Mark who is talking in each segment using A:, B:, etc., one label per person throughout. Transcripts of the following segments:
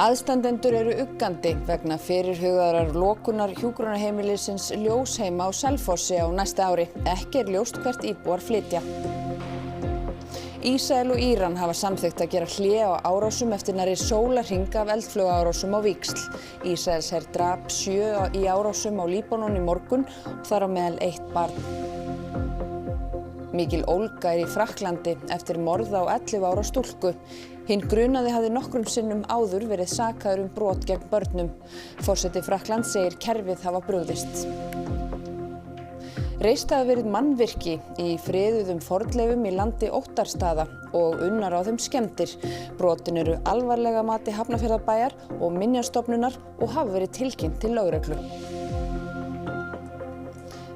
A: Aðstandendur eru uggandi vegna fyrirhugaðrar lokunar hjúkrunarheimilisins Ljósheima á Selfossi á næsta ári. Ekki ljóst hvert íbúar flytja. Ísrael og Íran hafa samþykkt að gera hlé á árásum eftir nærri sólarhring af eldflaugaárásum á víxl. Ísraelsher drap 7 í árásum á Líbanon í morgun og þar á meðal 1 barn. Mikil ólga í Frakklandi eftir morð á 11 ára stúlku. Hinn grunaði hafði nokkrum sinnum áður verið sakaður brot gegn börnum. Forseti Frakklands segir kerfið hafa brugðist. Reist hafa verið mannvirki í friðuðum fornleifum í landi Óttarstaða og unnar á þeim skemmdir. Brotin eru alvarlega að mati Hafnarfjarðarbæjar og Minjastofnunar og hafa verið tilkynnt til lögreglu.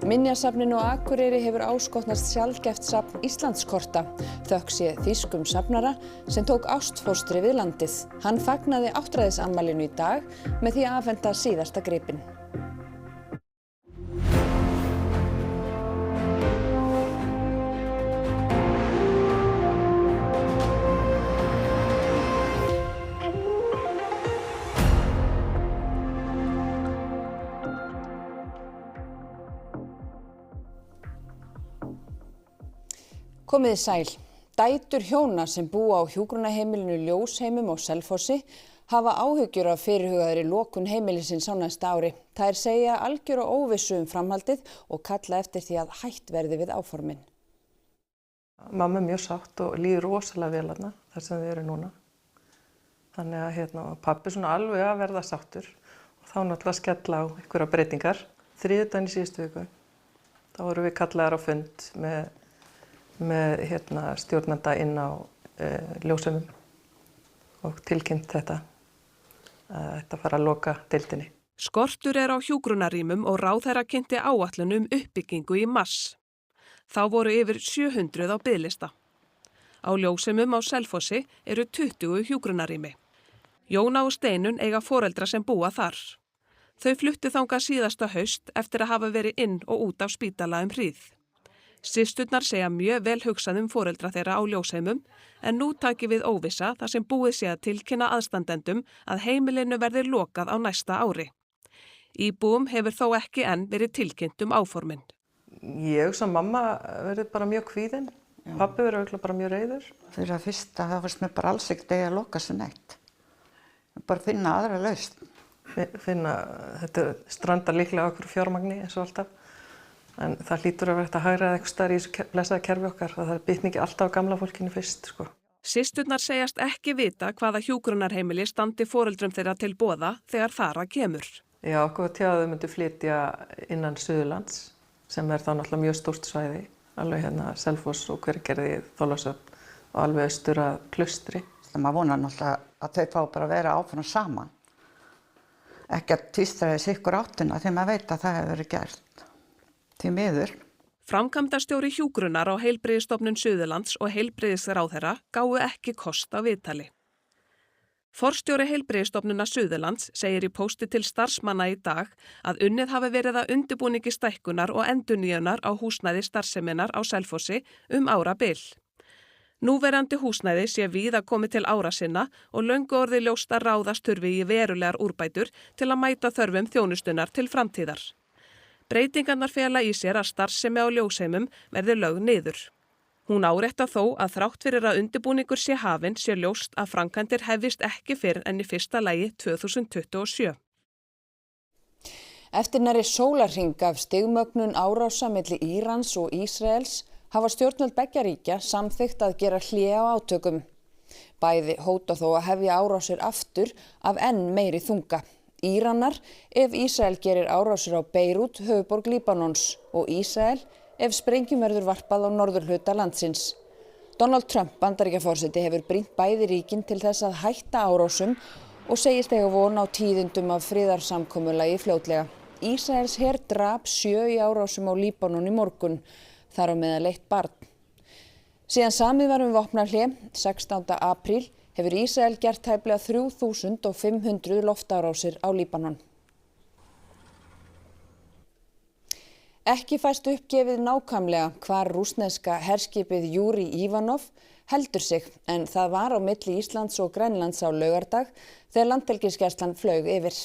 A: Minjasafninu á Akureyri hefur áskotnast sjaldgæft safn Íslandskorta. Þökk sé þýskum safnara sem tók ástfóstri við landið. Hann fagnaði áttræðisafmælinu í dag með því að afhenda síðasta gripinn. Komiði sæl. Dætur hjóna sem búa á hjúkrunarheimilinu Ljósheimum á Selfossi hafa áhyggjur af fyrirhugaðri lokun heimilisins á næsta ári. Þær segja algjöra óvissu framhaldið og kalla eftir því að hætt verði við áformin.
B: Mamma mjög sátt og líður rosalega vel þar sem við erum núna. Þannig að pabbi svona alveg að verða sáttur og þá náttúrulega skella á einhverja breytingar. Þriðjudaginn í síðustu viku, þá vorum við kallaðar á fund með stjórnanda inn á Ljósheimum og tilkynnt þetta að þetta fara að loka deildinni.
C: Skortur á hjúkrunarrýmum og ráðherra kynnti áætlun uppbyggingu í mars. Þá voru yfir 700 á biðlista. Á Ljósheimum á Selfossi eru 20 hjúkrunarrými. Jóna og Steinun eiga foreldra sem búa þar. Þau fluttu þangað síðasta haust eftir að hafa verið inn og út af spítala hríð. Systurnar segja mjög vel hugsað foreldra þeirra á Ljósheimum en nú taki við óvissa þar sem búið sé að tilkynna aðstandendum að heimilinu verði lokað á næsta ári. Íbúum hefur þó ekki enn verið tilkynnt áformin.
B: Ég sem mamma verði bara mjög kvíðin. Pabbi verður örugglega bara mjög reiður.
D: Fyrir að fyrsta það fannst mér bara alls ekkert að loka svo neitt. Bara finna aðra lausn.
B: Þetta strandar líklega á okkur fjármagni eins og alltaf. En það hlýtur að vera að hagræða eitthvað staðar í þessu blessaða kerfi okkar og það bitni ekki alltaf á gamla fólkinu fyrst.
C: Systurnar segjast ekki vita hvaða hjúkrunarheimili standi foreldrum þeirra til boða þegar þar að kemur.
B: Já, okkur var tjáð þau myndu flytja innan Suðurlands sem þá náttúrulega mjög stórt svæði. Alveg Selfoss og Hveragerði, Þorlákshöfn og alveg austur að Klaustri.
D: Maður vonar náttúrulega að þau fá bara að vera áfram saman. Ekki að tvístra þessi ykkur áttina þegar maður veit að það hefur verið gert. Því miður.
C: Framkvæmdastjóri hjúkrunar á Heilbrigðisstofnun Suðurlands og heilbrigðisráðherra gáfu ekki kost á viðtali. Forstjóri Heilbrigðisstofnunar Suðurlands segir í pósti til starfsmanna í dag að unnið hafi verið að undirbúningi stækkunar og endurnýjunar á húsnæði starfseminnar á Selfossi árabil. Núverandi húsnæði sé víða komið til ára sinna og löngu orðið ljóst að ráðast þurfi í verulegar úrbætur til að mæta þörfum þjónustunnar til framtíðar. Breytingarnar fela í sér að starfsemi á Ljósheimum verði lögð niður. Hún áréttar þó að þrátt fyrir að undirbúningur sé hafinn sé ljóst að framkvæmdir hefjist ekki fyrr en í fyrsta lagi 2027.
A: Eftir nærri sólarhring af stigmögnun árása milli Írans og Ísraels hafa stjórnvöld beggja ríkja samþykkt að gera hlé á átökum. Bæði hóta þó að hefja árásir aftur af enn meiri þunga. Íranar ef Ísrael gerir árásir á Beirút, höfuðborg Líbanons, og Ísrael ef sprengjum verður varpað á norðurhluta landsins. Donald Trump, Bandaríkjaforseti, hefur brýnt bæði ríkin til þess að hætta árásum og segist eiga von á tíðindum af friðarsamkomulagi fljótlega. Ísraels her drap 7 í árásum á Líbanon í morgun, þar á meðal 1 barn. Síðan samið var vopnahlé 16. apríl hefur Ísrael gert tæplega 3500 loftárásir á Líbanon. Ekki fæst uppgefið nákvæmlega hvar rússneska herskipið Júri Ivanov heldur sig en það var á milli Íslands og Grænlands á laugardag þegar Landhelgisgæslan flaug yfir.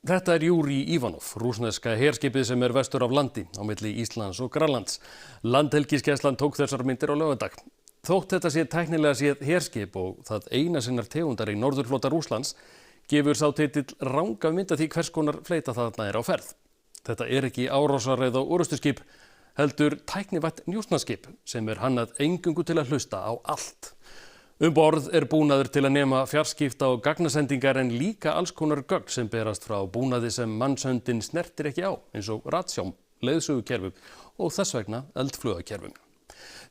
E: Þetta Júri Ivanov, rússneska herskipið sem vestur af landi á milli Íslands og Grænlands. Landhelgisgæslan tók þessar myndir á laugardag. Þótt þetta sé tæknilega séð herskip og það eina sinnar tegundar í norðurflota Rússlands gefur sá titill ranga mynd af því hvers konar fleyta þarna á ferð. Þetta ekki árásarreið og orrustuskip, heldur tæknivætt njósnaskip sem hannað eingöngu til að hlusta á allt. Borð búnaður til að nema fjarskipta og gagnasendingar en líka alls konar gögn sem berast frá búnaði sem mannshöndin snertir ekki á, eins og ratsjám, leiðsögukerfum og þess vegna eldflaugakerfum.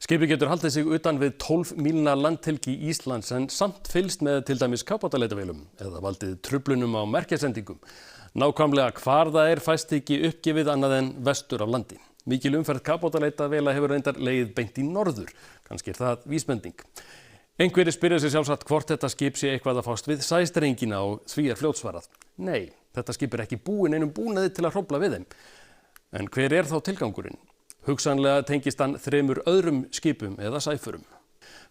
E: Skipið getur haldið sig utan við 12 mílna landhelgi Íslands en samt fylgst með til dæmis kafbátaleitarvélum eða valdið truflunum á merkjasendingum. Nákvæmlega hvar það fæst ekki uppgefið annað en vestur af landi. Mikil umferð kafbátaleitarvéla hefur reyndar legið beint í norður, kannski það vísbending. Einhverjir spyrja sig sjálfsagt hvort þetta skip sé eitthvað að fást við sæstrengina og því fljótsvarað. Nei, þetta skip ekki búin einum búnaði til að hrófla við þeim. En hver þá tilgangurinn? Hugsanlega tengist hann 3 öðrum skipum eða sæfurum.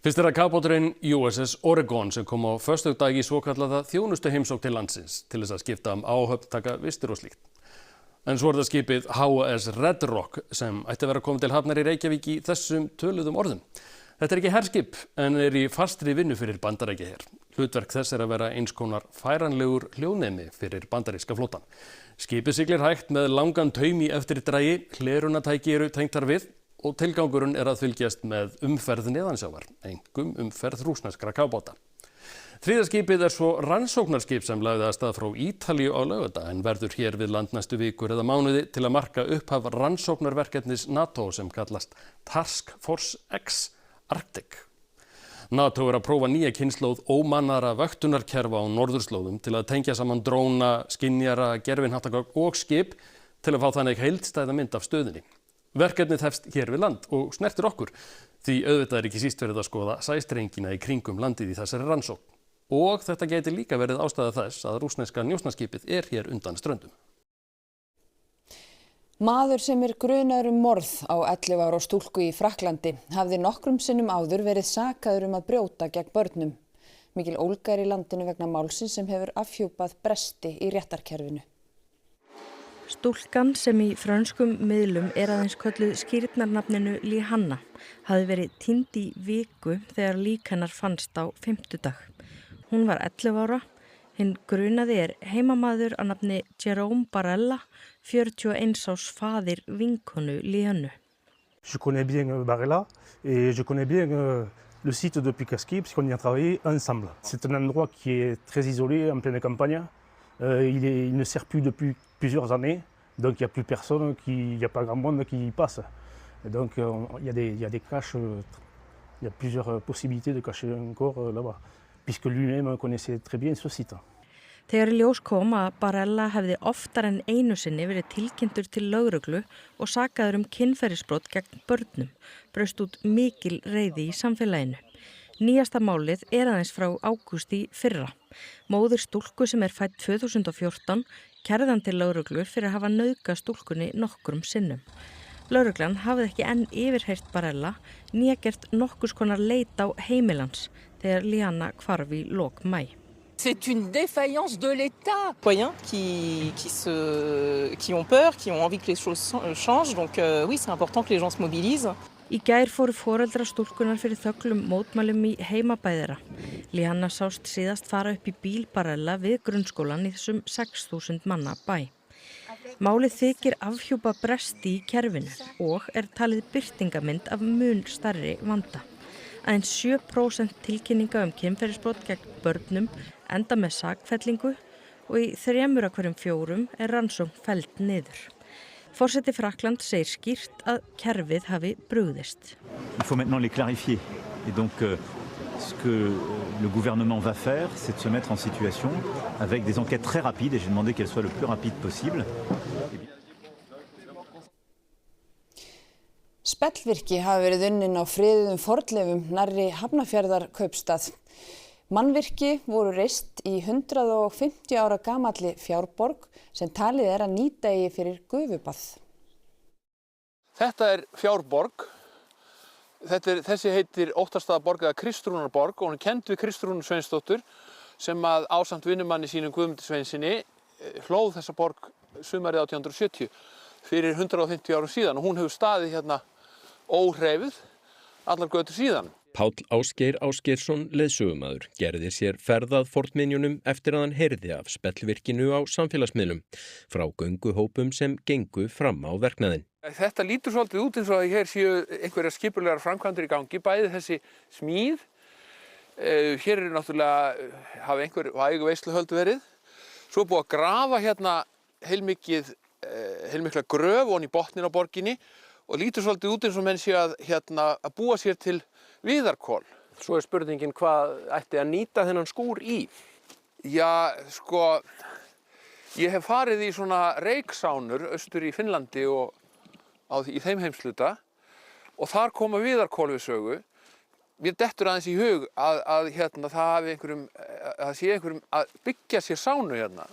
E: Fyrst það kafbáturinn USS Oregon sem kom á föstudag í svokallaða þjónustu heimsókn til landsins til þess að skipta áhöfn, taka vistir og slíkt. En svo það skipið HMS Red Rock sem ætti að vera komið til hafnar í Reykjavík í þessum töluðum orðum. Þetta ekki herskip en í fastri vinnu fyrir Bandaríkjaher. Hlutverk þess að vera eins konar færanlegur hljóðnemi fyrir bandaríska flótan. Skipið siglir hægt með langan taum í eftirdragi, hlerunatæki tengdar við og tilgangurinn að fylgjast með umferð neðansjávar, einkum umferð rússneskra kafbáta. Þriðja skipið svo rannsóknarskip sem lagði af stað frá Ítalíu á laugardag en verður hér við land næstu vikur eða mánuði til að marka upphaf rannsóknarverkefnis NATO sem kallast Task Force X Arctic. NATO að prófa nýja kynslóð ómannaðra vöktunarkerfa á norðurslóðum til að tengja saman dróna, skynjara, gervihnatagögn og skip til að fá þannig heildstæða mynd af stöðinni. Verkefnið hefst hér við land og snertir okkur því auðvitað ekki síst verið að skoða sæstrengina í kringum landið í þessari rannsókn. Og þetta gæti líka verið ástæða þess að rússneska njósnaskipið hér undan ströndum.
A: Maður sem grunaður morð á 11 ára stúlku í Frakklandi hafði nokkrum sinnum áður verið sakaður að brjóta gegn börnum. Mikil ólga í landinu vegna málsins sem hefur afhjúpað bresti í réttarkerfinu.
F: Stúlkan sem í frönskum miðlum aðeins kölluð skírnarnafninu Lihanna hafði verið týnd í viku þegar lík hennar fannst á fimmtudag. Hún var 11 ára. Hinn grunaði heimamaður að nafni Jérôme Barella, 41 árs faðir vinkonu Lihannu.
G: Je connais bien Barella et je connais bien le site de Pikaski puisqu'on y a travaillé ensemble. C'est un endroit qui est très isolé en pleine campagne. Il ne sert plus depuis plusieurs années, donc il n'y a plus personne, il n'y a pas grand monde qui y passe. Et donc il y a des caches, il y a plusieurs possibilités de cacher un corps là-bas, puisque lui-même connaissait très bien ce site.
F: Þegar ljós kom að Barella hefði oftar en einu sinni verið tilkynntur til lögreglu og sakaður kynferðisbrot gegn börnum, braust út mikil reiði í samfélaginu. Nýjasta málið aðeins frá ágúst í fyrra. Móðir stúlku sem fædd 2014 kærði hann til lögreglu fyrir að hafa nauðgað stúlkunni nokkrum sinnum. Lögreglan hafði ekki enn yfirheyrt Barella né gert nokkurs konar leit á heimilans þegar Lihanna hvarf í lok maí.
H: C'est une défaillance de l'État. Citoyens qui ont peur, qui ont envie que les choses changent. Donc oui, c'est important que les gens se mobilisent.
F: Í gær fóru foreldrar stúlkunar fyrir þöglum mótmælum í heimabæðira. Lihanna sást síðast fara upp í bíl Barella við grunnskólan í þessum 6.000 manna bæ. Málið þykir afhjúpa bresti í kerfinu og talið birtingamynd af mun stærri vanda. Aðeins 7% tilkynninga kynferðisbrot gegn börnum enda með sakfellingu og í 3 af hverjum 4 rannsókn felld niður. Forseti Frakkland segir skýrt að kerfið hafi brugðist.
I: Il faut maintenant les clarifier. Et donc ce que le gouvernement va faire, c'est de se mettre en situation avec des enquêtes très rapides et j'ai demandé qu'elles soient le plus rapides possible.
A: Spellvirki hafa verið unnin á friðuðum fornleifum nærri Hafnarfjarðar kaupstað. Mannvirki voru reist í 150 ára gamalli fjárborg sem talið að nýta eigi fyrir gufubað.
J: Þetta fjárborg. Þessi heitir Óttastaðaborg eða Kristrúnarborg og hún kennd við Kristrúnu Sveinsdóttur sem ásamt vinnumanni sínum Guðmundi Sveinssyni hlóð þessa borg sumarið 1870 fyrir 150 árum síðan og hún hefur staðið hérna óhreyfð allar götur síðan.
K: Páll Ásgeir Ásgeirsson leiðsögumaður gerði sér ferð að fornminjunum eftir að hann heyrði af spellvirkinu á samfélagsmiðlum frá gönguhópum sem gengu fram á verknaðinn.
J: Þetta lítur svolítið út eins og að hér séu einhverjar skipulegar framkvæmdir í gangi, bæði þessi smíð. Hér eru náttúrulega, hafa einhver vægu veisluhöld verið. Svo búið að grafa hérna heilmikla gröf ofan í botninn á borginni og lítur svolítið út eins og menn séu að búa sér til viðarkol.
L: Svo spurningin hvað ætti að nýta þennan skúr í?
J: Já, sko, ég hef farið í svona reiksánur austur í Finnlandi og í þeim heimshluta og þar koma viðarkol við sögu. Mér dettur aðeins í hug að það sé einhverjum að byggja sér sánu hérna.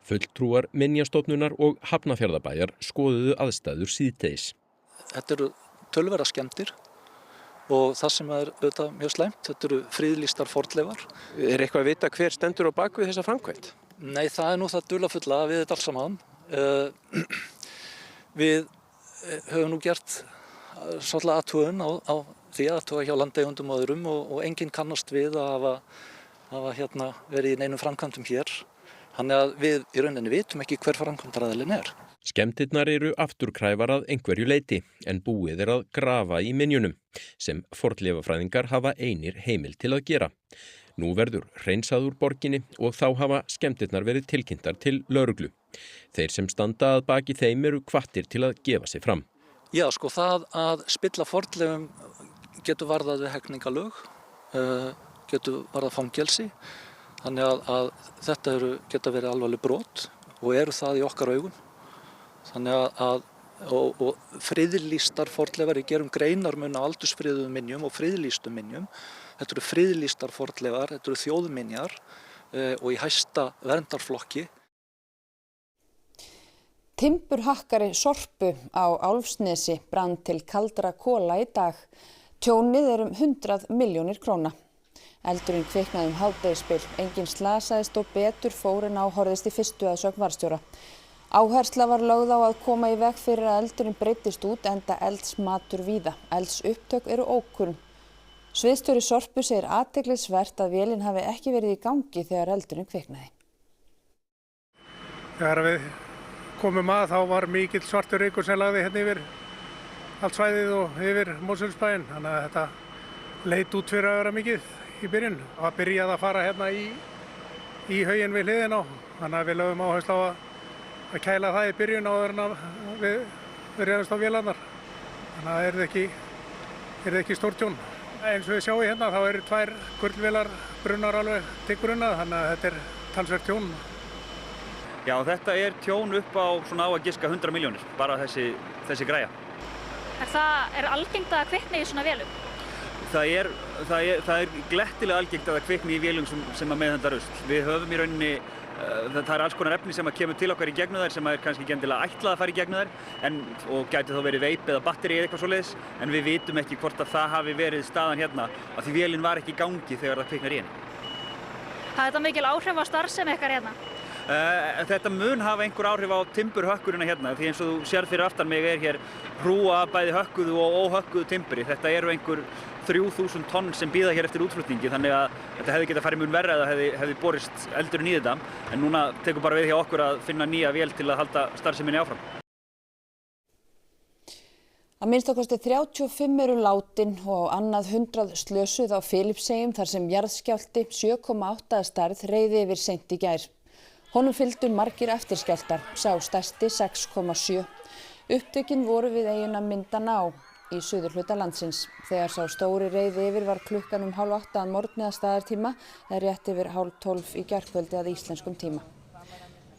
K: Fulltrúar Minjastofnunar og Hafnarfjarðarbæjar skoðuðu aðstæður síðdegis.
M: Þetta eru töluverðar skemmdir og það sem auðvitað mjög slæmt, þetta eru friðlýstar fornleifar.
L: Eitthvað að vita hver stendur á bak við þessa framkvæmd?
M: Nei, það nú það dularfulla við þetta alls saman. Við höfum nú gert svolítið athugun á því að athuga hjá landeigendum og öðrum og enginn kannast við að hafa verið í neinum framkvæmdum hér. Þannig að við í rauninni vitum ekki hver framkvæmdaraðilinn er.
K: Skemmdirnar eru afturkræfar að einhverju leyti en búið að grafa í minjunum sem fornleifafræðingar hafa einir heimild til að gera. Nú verður hreinsað úr borginni og þá hafa skemmdirnar verið tilkynntar til lögreglu. Þeir sem standa að baki þeim eru hvattir til að gefa sig fram.
M: Já, sko það að spilla fornleifum getur varðað við hegningalög, getur varðað fangelsi. Þannig að þetta geta verið alvarleg brot og eru það í okkar augum. Þannig og friðlýstar fornleifar, við gerum greinarmun á aldursfriðuðum minjum og friðlýstum minjum. Þetta eru friðlýstar fornleifar, þetta eru þjóðminjar og í hæsta verndarflokki.
A: Timburhakkari Sorpu á Álfsnesi brann til kaldra kola í dag. Tjónið er 100 milljónir króna. Eldurinn kviknaði hádegisbil, enginn slasaðist og betur fór en áhorfðist í fyrstu að sögn varðstjóra. Áhersla var lögð á að koma í veg fyrir að eldurinn breyttist út enda eldsmatur víða. Eldsupptök eru ókunn. Sviðsstjóri Sorpu segir athyglisvert að vélin hafi ekki verið í gangi þegar eldurinn kviknaði.
N: Þegar við komum þá var mikill svartur reykur sem lagði hérna yfir allt svæðið og yfir Mosfellsbæinn. Þannig að þetta leit út fyrir að vera mikið í byrjun. Það byrjaði að fara hérna í hauginn við hliðina á. Þannig að við lögum áherslu á að kæla það í byrjun áður en við réðumst á vélarnar. Þannig að það er ekki stórt tjón. Eins og við sjáum hérna þá eru 2 gullvélar brunnar alveg til grunna, þannig að þetta er talsvert tjón.
I: Já, þetta er tjón upp á svona á að giska 100 milljónir, bara þessi græja.
O: Er algengt að kvikna í svona vélum?
I: Það er glettilega algengt að það kvikni í vélum sem að meðhöndla rusl. Við höfum í rauninni, það er alls konar efni sem að kemur til okkar í gegnum þær sem er kannski ekki endilega ætlað að fara í gegnum þær og gæti þá verið veip eða batteri eða eitthvað svoleiðis, en við vitum ekki hvort að það hafi verið staðan hérna af því vélin var ekki í gangi þegar það kviknar í henni.
O: Hafði þetta mikil áhrif á starfsemi ykkar hérna?
I: Þetta mun hafa einhver áhrif á timburhökkurina hérna því eins og þú sér fyrir aftan mig er hér hrúga bæði hökkuðu og óhökkuðu timburi. Þetta eru einhver 3000 tonn sem bíða hér eftir útflutningi þannig að þetta hefði getað farið mun verra eða hefði borist eldurinn í þetta en núna tekur bara við hjá okkur að finna nýja vél til að halda starfseminni áfram.
A: Að minnst kosti 35 eru látin og á annað 100 slösuð á Filippseyjum þar sem jarðskjálfti 7,8 að stærð reið yfir seint í gær. Honum fylgdu margir eftirskjálftar, sá stærsti 6,7. Upptökin voru við eyjuna Mindanao í suðurhluta landsins. Þegar sá stóri reið yfir var klukkan 7:30 að morgni að staðartíma eða rétt yfir 11:30 í gærkvöldi að íslenskum tíma.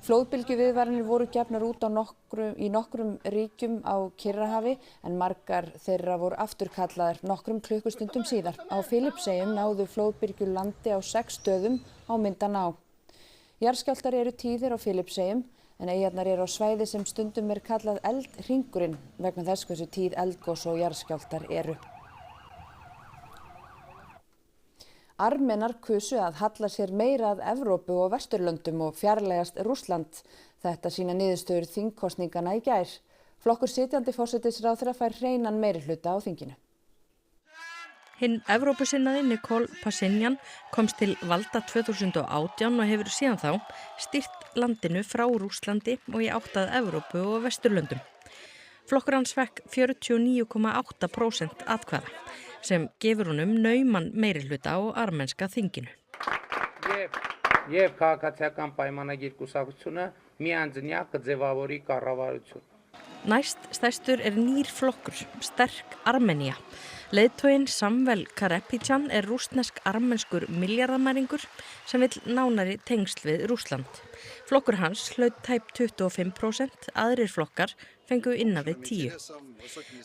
A: Flóðbylgjuviðvaranir voru gefnar út í nokkrum ríkjum á Kyrrahafi en margar þeirra voru afturkallaðar nokkrum klukkustundum síðar. Á Filippseyjum náðu flóðbylgjur landi á 6 stöðum á Mindanao. Jarðskjálftar eru tíðir á Filippseyjum en eyjarnar eru á svæði sem stundum kallað eldhringurinn vegna þess hversu tíð eldgos og jarðskjálftar eru. Armenar kusu að halla sér meira að Evrópu og Vesturlöndum og fjarlægast Rússland. Þetta sýna niðurstöður þingkosningana í gær. Flokkur sitjandi forsætisráðherra fær hreinan meirihluta á þinginu.
F: Hinn Evrópusinnaði Nikol Pashinyan komst til valda 2018 og hefur síðan þá stýrt landinu frá Rússlandi og í átt að Evrópu og Vesturlöndum. Flokkur hans fekk 49,8% atkvæða sem gefur honum nauman meirihluta á armenska þinginu. Næst stærstur nýr flokkur, Sterk Armenia. Leiðtoginn Samvel Karapetyan rússnesk-armenskur milljarðamæringur sem vill nánari tengsl við Rússland. Flokkur hans hlaut tæp 25%, aðrir flokkar fengu innan við 10%.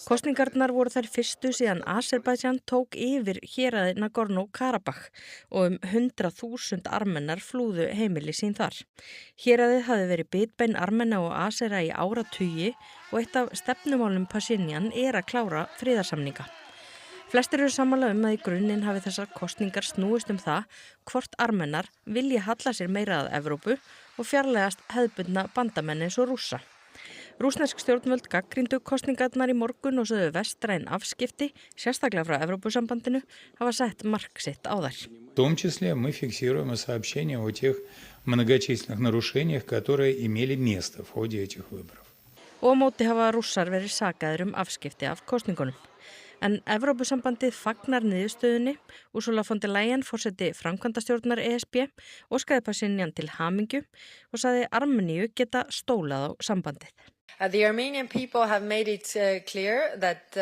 F: Kosningarnar voru þær fyrstu síðan Azerbaijan tók yfir héraði Nagorno-Karabakh og 100.000 armenar flúðu heimili sín þar. Héraðið hafi verið bitbein Armena og Azera í áratugi og eitt af stefnumálum Pashinyan að klára friðarsamninga. Flestir eru sammála að í grunninn hafi þessar kosningar snúist það hvort armenar vilji halla sér meira að Evrópu og fjarlægast hefðbundna bandamenn eins og Rússa. Rússnesk stjórnvöld gagnrýndu kosningarnar í morgun og sögðu vestræn afskipti, sérstaklega frá Evrópusambandinu, hafa sett mark sitt á þær.
P: В том числе мы фиксируем сообщения о тех многочисленных нарушениях, которые имели место в ходе этих выборов.
F: Og á móti hafa Rússar verið sakaðir afskipti af kosningunum. En Evrópusambandið fagnar niðurstöðunni. Ursula von der Leyen, forseti framkvæmdastjórnar ESB, óskaði Pashinyan til hamingju og sagði Armeníu geta stólað á sambandið.
Q: The Armenian people have made it clear that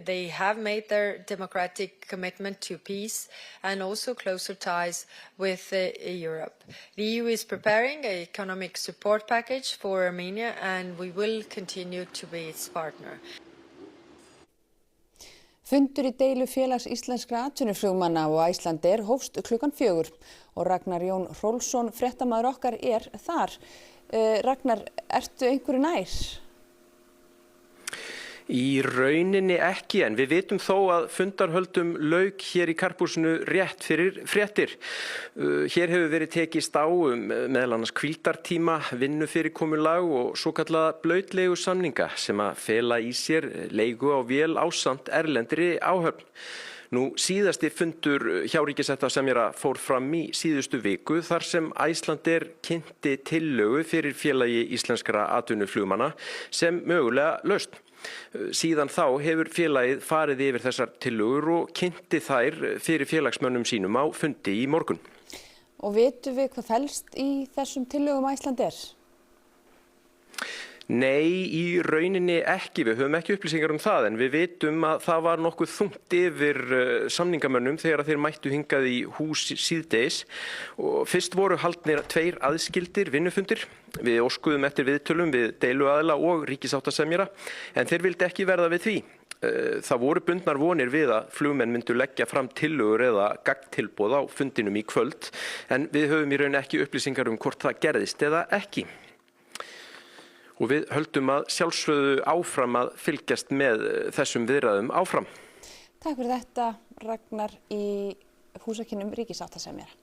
Q: they have made their democratic commitment to peace and also closer ties with Europe. The EU is preparing an economic support package for Armenia and we will continue to be its partner.
A: Fundur í deilu félags íslenskra atvinnuflugmanna og Icelandair hófst klukkan 4 og Ragnar Jón Hrólfsson, fréttamaður okkar, þar. Ragnar, ertu einhverju nær?
L: Í rauninni ekki, en við vitum þó að fundarhöldum lauk hér í Karphúsinu rétt fyrir fréttir. Hér hefur verið tekist á meðal annars hvíldartíma, vinnufyrirkomulag og svokallaða blautlegu samninga sem að fela í sér leigu á vél ásamt erlendri áhöfn. Nú síðasti fundur hjá ríkissáttasemjara fór fram í síðustu viku þar sem Icelandair kynnti tillögu fyrir félagi íslenskra atvinnuflugmanna sem mögulega lausn. Síðan þá hefur félagið farið yfir þessar tillögur og kynnti þær fyrir félagsmönnum sínum á fundi í morgun.
A: Og vitum við hvað felst í þessum tillögum Icelandair?
L: Nei, í rauninni ekki. Við höfum ekki upplýsingar það, en við vitum að það var nokkuð þungt yfir samningamönnum þegar þeir mættu hingað í hús síðdegis. Og fyrst voru haldnir 2 aðskildir vinnufundir. Við óskuðum eftir viðtölum við deiluaðila og ríkissáttasemjara, en þeir vildi ekki verða við því. Það voru bundnar vonir við að flugmenn myndu leggja fram tillögur eða gagntilboð á fundinum í kvöld, en við höfum í raun ekki upplýsingar hvort það gerðist eða ekki. Og við höldum að sjálfsögðu áfram að fylgjast með þessum viðræðum áfram.
A: Takk fyrir þetta, Ragnar, í húsakynnum ríkissáttasemjara.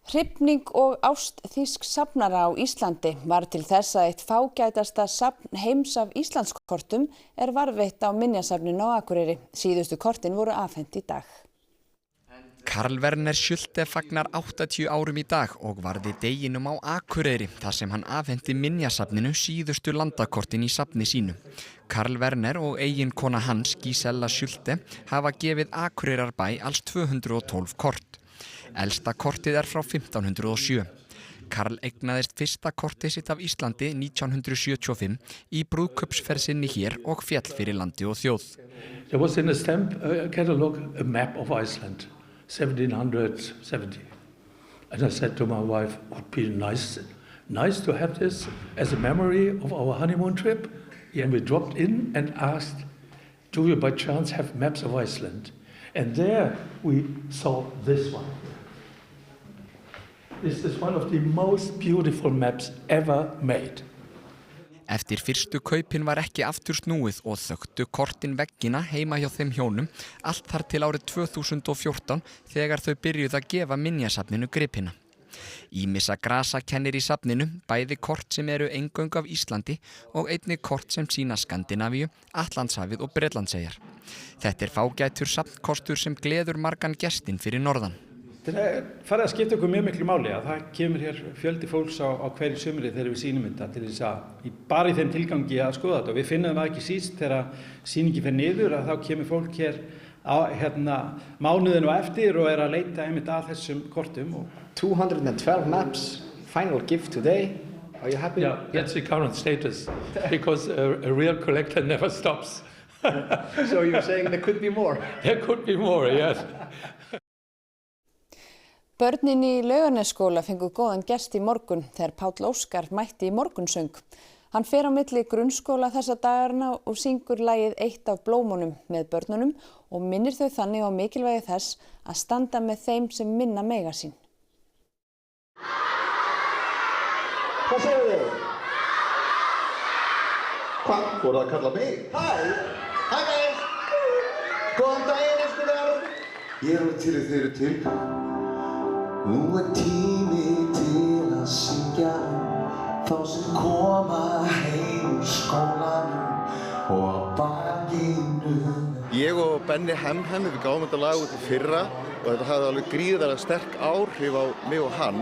A: Hrifning og ást þýsks safnara á Íslandi var til þess að eitt fágætasta safn heims af Íslandskortum varðveitt á Minjasafninu á Akureyri. Síðustu kortin voru afhent í dag.
R: Karl Werner Schulte fagnar 80 árum í dag og varði deginum á Akureyri þar sem hann afhenti Minjasafninu síðustu landakortin í safni sínu. Karl Werner og eiginkona hans, Gisela Schulte, hafa gefið Akureyrarbæ alls 212 kort. Elsta kortið frá 1507. Karl eignaðist fyrsta kortið sitt af Íslandi 1975 í brúðkaupsferð sinni hér og féll fyrir landi og þjóð.
S: There was in a stamp catalog a map of Iceland. 1770. And I said to my wife, it would be nice to have this as a memory of our honeymoon trip. And we dropped in and asked, do you by chance have maps of Iceland? And there we saw this one. This is one of the most beautiful maps ever made.
R: Eftir fyrstu kaupin var ekki aftur snúið og þöktu kortin veggina heima hjá þeim hjónum allt þar til árið 2014 þegar þau byrjuðu að gefa minjasafninu gripina. Ýmissa grasa kennir í safninu, bæði kort sem eru eingöngu af Íslandi og einnig kort sem sýna Skandinavíu, Atlantshafið og Bretlandseyjar. Þetta fágætur safnkostur sem gleður margan gestinn fyrir norðan.
T: Það farið að skipta okkur mjög miklu máli að það kemur hér fjöldi fólks á hverju sumri þegar við sýnum þetta til þess að bara í þeim tilgangi að skoða þetta og við finnum það ekki síst þegar sýningi fer niður að þá kemur fólk hér mánuðin og eftir og að leita einmitt að þessum kortum.
U: 212 maps, final gift today. Are you happy?
S: Yeah, that's the current status because a real collector never stops.
U: So you're saying there could be more?
S: There could be more, yes.
A: Börnin í Laugarnesskóla fengu góðan gest í morgun þegar Páll Óskar mætti í morgunsöng. Hann fer á milli grunnskóla þessa dagarna og syngur lagið Eitt af blómunum með börnunum og minnir þau þannig á mikilvægi þess að standa með þeim sem minna mega sín.
V: Hvað segir þið? Hvað voru að kalla mig? Hæ guys! Góðan daginn, einstaklega! Ég alveg til þeir eru til. Nú tími til að syngja þá sem koma heim úr skólanum og á bakinu. Ég og Benni Hemhem við gáum þetta lag út í fyrra og þetta hafði alveg gríðarlega sterk áhrif á mig og hann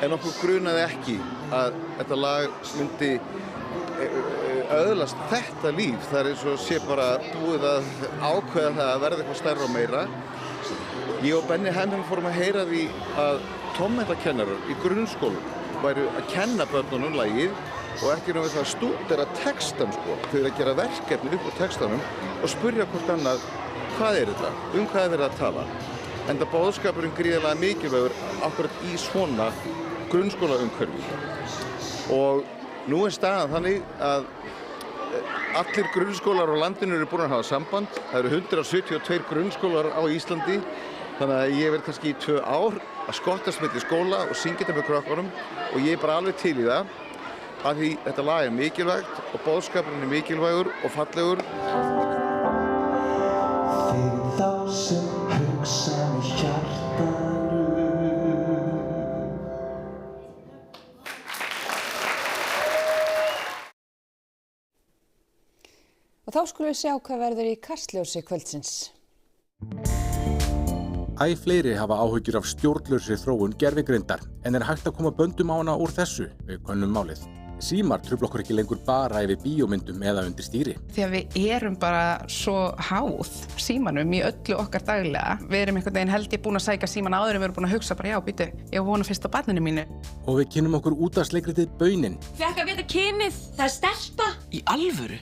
V: en okkur grunaði ekki að þetta lag myndi öðlast þetta líf. Það eins og sé bara búið að ákveða það að verða eitthvað stærra og meira. Ég og Benni Hemhem fórum að heyra því að tónmenntakennarar í grunnskólum væru að kenna börnunum lagið og ekki við það að stúdera textan sko. Þau eru að gera verkefni upp á textanum og spyrja hvort annað hvað er þetta, hvað er verið að tala. Enda boðskapurinn gríðarlega mikilvægur akkurat í svona grunnskólaumhverfi. Og nú staðan þannig að allir grunnskólar á landinu eru búin að hafa samband. Það eru 172 grunnskólar á Íslandi. Þannig að ég verð kannski í 2 ár að skottast milli skóla og syngja þetta með krökkunum og ég bara alveg til í það af því þetta lag er mikilvægt og boðskapurinn er mikilvægur og fallegur. Fyrir þá sem hugsa með hjartanu.
A: Og þá skulum við sjá hvað verður í Kastljósi kvöldsins.
W: Æ fleiri hafa áhyggjur af stjórnlausri þróun gervigreindar en hægt að koma böndum á hana úr þessu við könnum málið. Símar trufla okkur ekki lengur bara yfir bíómyndum eða undir stýri.
X: Því að við erum bara svo háð símanum í öllu okkar daglega. Við erum einhvern veginn held ég búin að sækja síman áður en við erum búin að hugsa bara já, býtu, ég vona fyrst á barninu mínu.
W: Og við kynnum okkur útvarpsleikritið Baunin.
Y: Fekk að vita kynið, það er stelpa.
W: Í alvöru?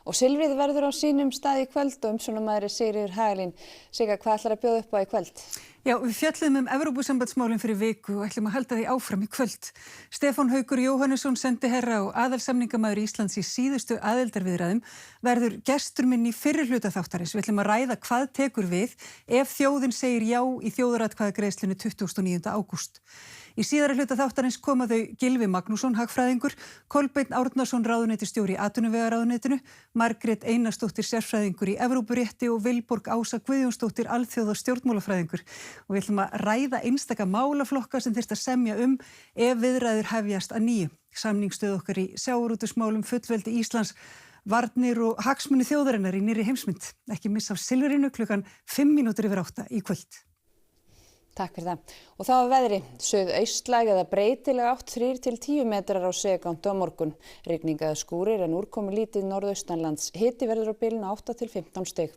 A: Og Silfrið verður á sínum stað í kvöld og umsjónarmaður Sigríður Hagalín. Sigga, hvað ætlar að bjóða upp á í kvöld?
Z: Já, við fjölluðum Evrópusambandsmálin fyrir viku og ætlum að halda því áfram í kvöld. Stefán Haukur Jóhannesson, sendiherra og aðalsamningamaður Íslands í síðustu aðildarviðræðum, verður gestur minn í fyrri hluta þáttarins. Við ætlum að ræða hvað tekur við ef þjóðin segir já í þjóðaratkvæðagreiðslunni 29. ágúst. Í síðari hluta þáttarins koma þau Gylfi Magnússon, hagfræðingur, Kolbeinn Árnason, ráðuneytisstjóri í atvinnuvegaráðuneytinu, Margrét Einarsdóttir, sérfræðingur í Evrópurétti og Vilborg Ása Guðjónsdóttir, alþjóða stjórnmálafræðingur. Og við ætlum að ræða einstaka málaflokka sem þyrfti að semja ef viðræður hefjast að nýju. Samningsstöð okkar í sjávarútvegsmálum, fullveldi Íslands, varnir og hagsmuni þjóðarinnar í nýrri heimsmynd. Ekki missa af Silfrinu klukkan 5:05 í kvöld.
A: Takk fyrir það. Og þá að veðri, suðaustlæg eða breytileg átt 3 til 10 metrar á sekúndu á morgun. Rigning eða skúrir en úrkomi lítið norðaustanlands. Hiti verður á bilinu 8 til 15 stig.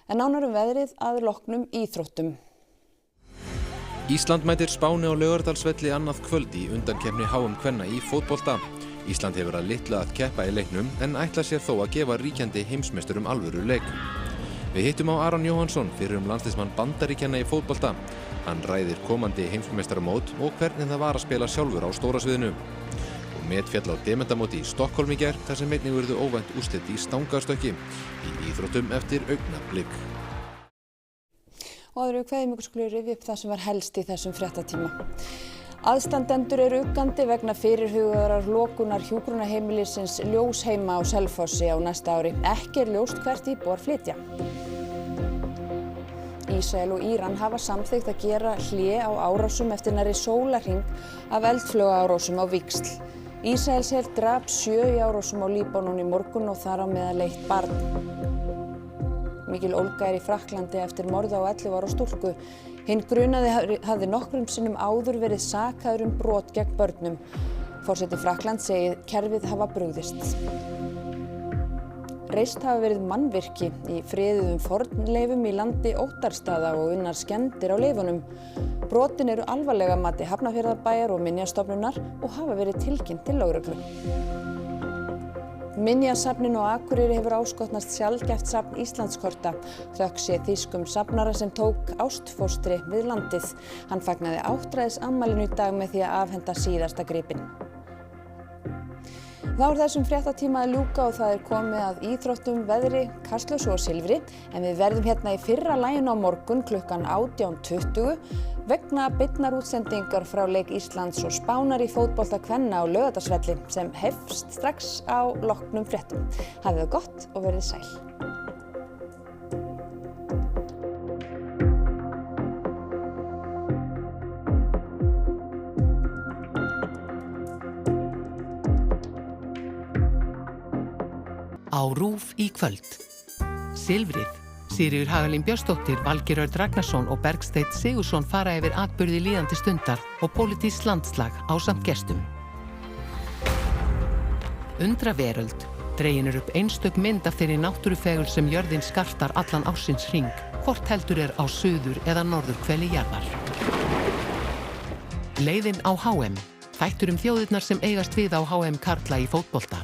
A: En nánar veðrið að loknum íþróttum.
K: Ísland mætir Spáni á Laugardalsvelli annað kvöld í undankeppni HM kvenna í fótbolta. Ísland hefur að litlu að keppa í leiknum en ætlar sér þó að gefa ríkjandi heimsmeisturum alvöru leik. Við hittum á Aron Jóhannsson, fyrrum landsliðsmann Bandaríkjanna í fótbolta.
B: Hann ræðir komandi heimsmeistaramót og hvernig það var að spila sjálfur á stóra sviðinu. Og metfjall á demendamóti í Stokkólm í gær þar sem einnig urðu óvænt úrslit í stangarstökki í íþróttum eftir augnablik.
A: Og áður við kveðjum ykkur skulum rifja upp það sem var helst í þessum fréttatíma. Aðstandendur eru uggandi vegna fyrirhugaðrar lokunar hjúkrunarheimilisins Ljósheima á Selfossi á næsta ári. Ekki ljóst hvert íbúar flytja. Ísrael og Íran hafa samþykkt að gera hlé á árásum eftir nærri sólarhring af eldflaugaárásum á víxl. Ísraelsher drap 7 í árásum á Líbanon í morgun og þar á meðal 1 barn. Mikil ólga í Frakklandi eftir morð á 11 ára stúlku. Hinn grunaði hafði nokkrum sinnum áður verið sakaður brot gegn börnum. Forseti Frakklands segir kerfið hafa brugðist. Reist hafa verið mannvirki í friðuðum fornleifum í landi Óttarstaða og unnar skemmdir á leifunum. Brotin eru alvarlega að mati Hafnarfjarðarbæjar og Minjastofnunar og hafa verið tilkynnt til lögreglu. Minjasafninu á Akureyri hefur áskotnast sjaldgæft safn Íslandskorta. Þökk sé þýskum safnara sem tók ástfóstri við landið. Hann fagnaði áttræðisafmælinu í dag með því að afhenda síðasta gripinn. Þá þessum fréttatíma að ljúka og það komið að íþróttum, veðri, kastljósi og silfri, en við verðum hérna í fyrra laginu á morgun klukkan 18:20 vegna beinnar útsendingar frá leik Íslands og Spánar í fótbolta kvenna á Laugardalsvelli sem hefst strax á loknum fréttum. Hafið það gott og verið sæl.
C: Á RÚV í kvöld. Silfrið. Sigríður Hagalín Björnsdóttir, Valgeir Örn Ragnarsson og Bergsteinn Sigurðsson fara yfir atburði líðandi stundar og pólitískt landslag ásamt gestum. Undra veröld. Dregin upp einstök mynd af þeirri náttúrufegurð sem jörðin skartar allan ársins hring, hvort heldur á suður eða norðurhveli jarðar. Leiðin á HM. Þættur þjóðirnar sem eigast við á HM karla í fótbolta.